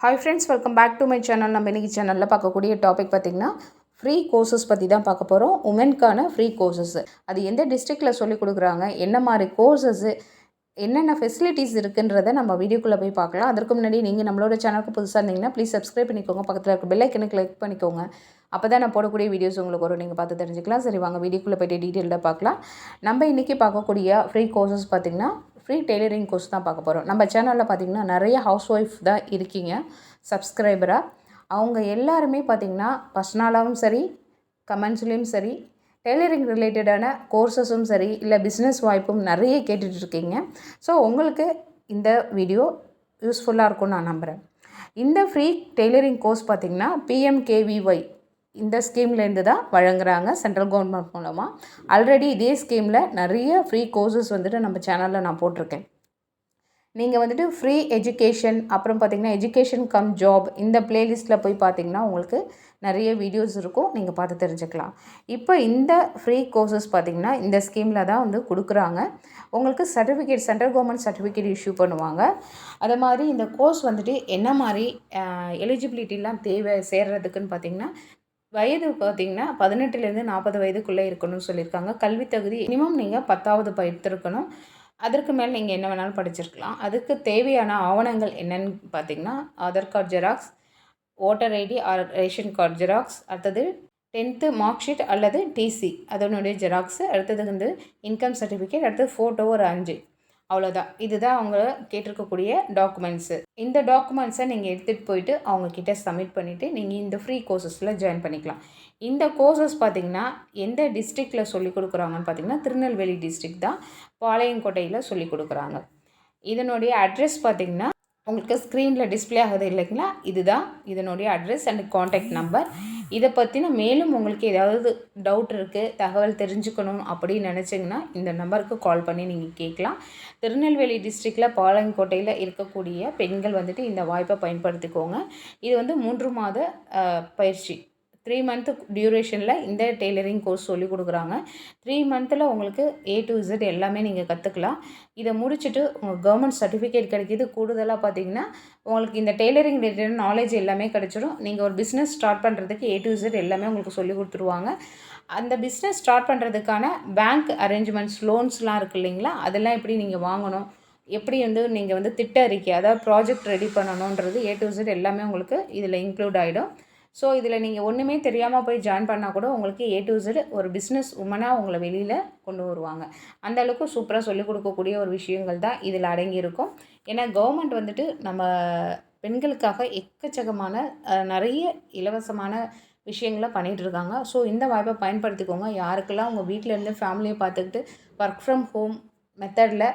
Hi friends, welcome back to my channel. நம்ம இன்னைக்கு சேனல்ல பார்க்கக்கூடிய டாபிக் பார்த்தீங்கன்னா ஃப்ரீ கோர்சஸ் பற்றி தான் பார்க்க போகிறோம். உமனுக்கான ஃப்ரீ கோர்சஸ் அது எந்த டிஸ்ட்ரிக்டில் சொல்லிக் கொடுக்குறாங்க, என்ன மாதிரி கோர்சஸ்ஸு, என்னென்ன ஃபெசிலிட்டிஸ் இருக்குன்றதை நம்ம வீடியோக்குள்ளே போய் பார்க்கலாம். அதற்கு முன்னாடி நீங்கள் நம்மளோட சேனலுக்கு புதுசாக இருந்தீங்கன்னா ப்ளீஸ் சப்ஸ்கிரைப் பண்ணிக்கோங்க, பக்கத்தில் இருக்க பெல் ஐக்கனை கிளிக் பண்ணிக்கோங்க. அப்போ தான் நான் போடக்கூடிய வீடியோஸ் உங்களுக்கு வரும், நீங்கள் பார்த்து தெரிஞ்சுக்கலாம். சரி வாங்க வீடியோக்குள்ளே போய்ட்டு டீட்டெயில்டாக பார்க்கலாம். நம்ம இன்றைக்கி பார்க்கக்கூடிய ஃப்ரீ கோர்சஸ் பார்த்திங்கன்னா ஃப்ரீ டெய்லரிங் கோர்ஸ் தான் பார்க்க போகிறோம். நம்ம சேனலில் பார்த்திங்கன்னா நிறைய ஹவுஸ் ஒய்ஃப் தான் இருக்கீங்க சப்ஸ்கிரைபராக. அவங்க எல்லாருமே பார்த்திங்கன்னா பர்சனலாகவும் சரி, கமெண்ட்ஸ்லேயும் சரி, டெய்லரிங் ரிலேட்டடான கோர்சஸும் சரி, இல்லை பிஸ்னஸ் வாய்ப்பும் நிறைய கேட்டுட்ருக்கீங்க. ஸோ உங்களுக்கு இந்த வீடியோ யூஸ்ஃபுல்லாக இருக்கும்னு நான் நம்புகிறேன். இந்த ஃப்ரீ டெய்லரிங் கோர்ஸ் பார்த்திங்கன்னா PMKVY இந்த ஸ்கீம்லேருந்து தான் வழங்குறாங்க, சென்ட்ரல் கவர்மெண்ட் மூலமாக. ஆல்ரெடி இதே ஸ்கீமில் நிறைய ஃப்ரீ கோர்சஸ் வந்துட்டு நம்ம சேனலில் நான் போட்டிருக்கேன். நீங்கள் வந்துட்டு ஃப்ரீ எஜுகேஷன், அப்புறம் பார்த்திங்கன்னா எஜுகேஷன் கம் ஜாப், இந்த ப்ளேலிஸ்ட்டில் போய் பார்த்திங்கன்னா உங்களுக்கு நிறைய வீடியோஸ் இருக்கும், நீங்கள் பார்த்து தெரிஞ்சுக்கலாம். இப்போ இந்த ஃப்ரீ கோர்சஸ் பார்த்திங்கன்னா இந்த ஸ்கீமில் தான் வந்து கொடுக்குறாங்க. உங்களுக்கு certificate, central government certificate issue பண்ணுவாங்க. அது மாதிரி இந்த கோர்ஸ் வந்துட்டு என்ன மாதிரி எலிஜிபிலிட்டிலாம் தேவை சேர்கிறதுக்குன்னு பார்த்திங்கன்னா, வயது பார்த்திங்கன்னா 18லேருந்து 40 வயதுக்குள்ளே இருக்கணும்னு சொல்லியிருக்காங்க. கல்வி தகுதி மினிமம் நீங்கள் 10வது படித்திருக்கணும். அதற்கு மேலே நீங்கள் என்ன வேணாலும் படிச்சிருக்கலாம். அதுக்கு தேவையான ஆவணங்கள் என்னென்னு பார்த்திங்கன்னா, Aadhaar card xerox, voter ID or ration card xerox, அடுத்தது 10th மார்க் ஷீட் அல்லது டிசி அதனுடைய ஜெராக்ஸு, அடுத்தது வந்து இன்கம் சர்டிஃபிகேட், அடுத்தது ஃபோட்டோ ஒரு 5, அவ்வளோதான். இதுதான் அவங்க கேட்டிருக்கக்கூடிய டாக்குமெண்ட்ஸு. இந்த டாக்குமெண்ட்ஸை நீங்கள் எடுத்துகிட்டு போயிட்டு அவங்கக்கிட்ட சப்மிட் பண்ணிவிட்டு நீங்கள் இந்த ஃப்ரீ கோர்சஸில் ஜாயின் பண்ணிக்கலாம். இந்த கோர்சஸ் பார்த்திங்கன்னா எந்த டிஸ்ட்ரிக்டில் சொல்லிக் கொடுக்குறாங்கன்னு பார்த்திங்கன்னா திருநெல்வேலி டிஸ்ட்ரிக்ட் தான், பாளையங்கோட்டையில் சொல்லிக் கொடுக்குறாங்க. இதனுடைய அட்ரஸ் பார்த்திங்கன்னா உங்களுக்கு ஸ்க்ரீனில் டிஸ்பிளே ஆகுது இல்லைங்களா, இதுதான் இதனுடைய அட்ரஸ் அண்ட் காண்டாக்ட் நம்பர். இதை பற்றின மேலும் உங்களுக்கு ஏதாவது டவுட் இருக்குது, தகவல் தெரிஞ்சுக்கணும் அப்படின்னு நினச்சிங்கன்னா இந்த நம்பருக்கு கால் பண்ணி நீங்கள் கேட்கலாம். திருநெல்வேலி டிஸ்ட்ரிக்டில் பாளையங்கோட்டையில் இருக்கக்கூடிய பெண்கள் வந்துட்டு இந்த வாய்ப்பை பயன்படுத்திக்கோங்க. இது வந்து 3 மாத பயிற்சி, 3 மந்த் டியூரேஷனில் இந்த டெய்லரிங் கோர்ஸ் சொல்லிக் கொடுக்குறாங்க. 3 மந்தில் உங்களுக்கு A to Z எல்லாமே நீங்கள் கற்றுக்கலாம். இதை முடிச்சுட்டு உங்களுக்கு கவர்மெண்ட் சர்டிஃபிகேட் கிடைக்கிது. கூடுதலாக பார்த்திங்கன்னா உங்களுக்கு இந்த டெய்லரிங் ரிலேட்டட் நாலேஜ் எல்லாமே கிடச்சிடும். நீங்கள் ஒரு பிஸ்னஸ் ஸ்டார்ட் பண்ணுறதுக்கு A to Z எல்லாமே உங்களுக்கு சொல்லிக் கொடுத்துருவாங்க. அந்த பிஸ்னஸ் ஸ்டார்ட் பண்ணுறதுக்கான பேங்க் அரேஞ்ச்மெண்ட்ஸ், லோன்ஸ்லாம் இருக்குது இல்லைங்களா, அதெல்லாம் எப்படி நீங்கள் வாங்கணும், எப்படி வந்து நீங்கள் வந்து திட்ட அறிக்கை, அதாவது ப்ராஜெக்ட் ரெடி பண்ணணுன்றது A to Z எல்லாமே உங்களுக்கு இதில் இன்க்ளூட் ஆகிடும். ஸோ இதில் நீங்கள் ஒன்றுமே தெரியாமல் போய் ஜாயின் பண்ணால் கூட உங்களுக்கு A to Z ஒரு பிஸ்னஸ் உமனாக உங்களை வெளியில் கொண்டு வருவாங்க. அந்தளவுக்கு சூப்பராக சொல்லிக் கொடுக்கக்கூடிய ஒரு விஷயங்கள் தான் இதில் அடங்கியிருக்கும். ஏன்னா கவர்மெண்ட் வந்துட்டு நம்ம பெண்களுக்காக எக்கச்சக்கமான நிறைய இலவசமான விஷயங்களை பண்ணிகிட்ருக்காங்க. ஸோ இந்த வாய்ப்பை பயன்படுத்திக்கோங்க. யாருக்கெல்லாம் உங்கள் வீட்டிலேருந்து ஃபேமிலியை பார்த்துக்கிட்டு ஒர்க் ஃப்ரம் ஹோம் மெத்தடில்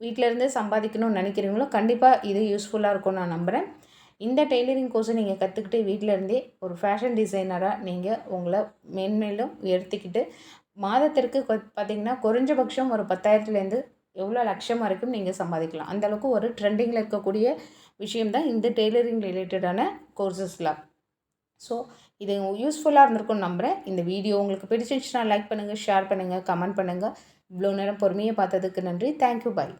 வீட்டிலேருந்து சம்பாதிக்கணும்னு நினைக்கிறீங்களோ கண்டிப்பாக இது யூஸ்ஃபுல்லாக இருக்கும்னு நான் நம்புகிறேன். இந்த டெய்லரிங் கோர்ஸை நீங்கள் கற்றுக்கிட்டு வீட்டிலேருந்தே ஒரு ஃபேஷன் டிசைனராக நீங்கள் உங்களை மேன்மேலும் உயர்த்திக்கிட்டு மாதத்திற்கு பார்த்திங்கன்னா குறைஞ்சபட்சம் ஒரு 10,000லேருந்து எவ்வளோ லட்சம் வரைக்கும் நீங்கள் சம்பாதிக்கலாம். அந்தளவுக்கு ஒரு ட்ரெண்டிங்கில் இருக்கக்கூடிய விஷயம்தான் இந்த டெய்லரிங் ரிலேட்டடான கோர்சஸ்லாம். ஸோ இது யூஸ்ஃபுல்லாக இருந்திருக்கும்னு நம்புகிறேன். இந்த வீடியோ உங்களுக்கு பிடிச்சிருந்துச்சுன்னா லைக் பண்ணுங்கள், ஷேர் பண்ணுங்கள், கமெண்ட் பண்ணுங்கள். இவ்வளோ நேரம் பொறுமையை பார்த்ததுக்கு நன்றி. தேங்க்யூ, பாய்.